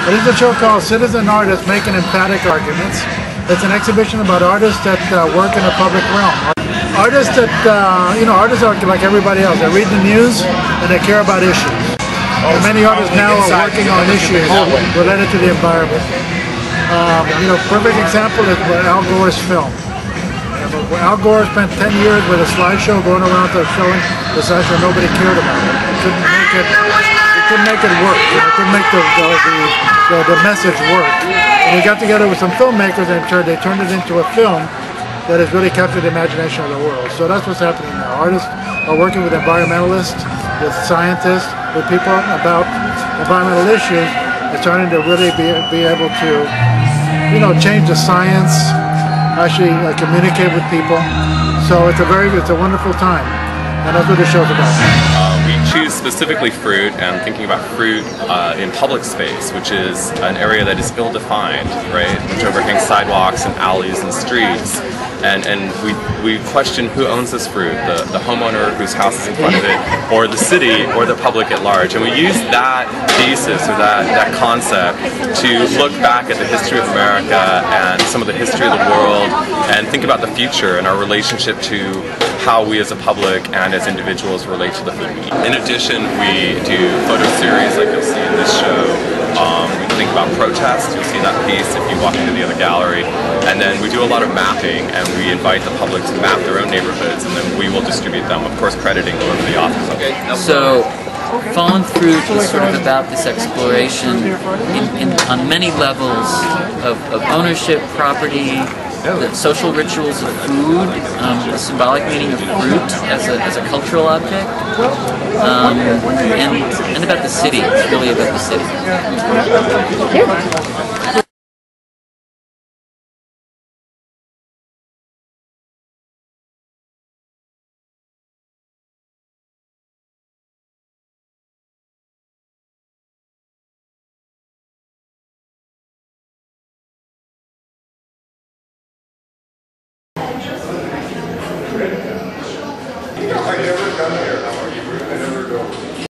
It is a show called Citizen Artists Making Emphatic Arguments. It's an exhibition about artists that work in the public realm. Artists that, artists are like everybody else. They read the news and they care about issues. And many artists now are working on issues related to the environment. Perfect example is Al Gore's film. Al Gore spent 10 years with a slideshow going around to showing the slideshow nobody cared about it. He couldn't make it work. He couldn't make the message work. And we got together with some filmmakers and they turned it into a film that has really captured the imagination of the world. So that's what's happening now. Artists are working with environmentalists, with scientists, with people about environmental issues. They're starting to really be able to, change the science, actually communicate with people. So it's a wonderful time, and that's what the show's about. We choose specifically fruit and thinking about fruit in public space, which is an area that is ill-defined, right? Which overhangs sidewalks and alleys and streets. And we question who owns this fruit, the homeowner whose house is in front of it, or the city, or the public at large. And we use that thesis, or that concept, to look back at the history of America and some of the history of the world, and think about the future and our relationship to how we as a public and as individuals relate to the food we eat. In addition, we do photo series like you'll see in this show. We think about protest. You'll see that piece if you walk into the other gallery. And then we do a lot of mapping, and we invite the public to map their own neighborhoods, and then we will distribute them, of course crediting whoever the authors are. So, Fallen Fruit is sort of about this exploration on many levels of ownership, property, the social rituals of food, the symbolic meaning of fruit as a cultural object, and about the city. It's really about the city.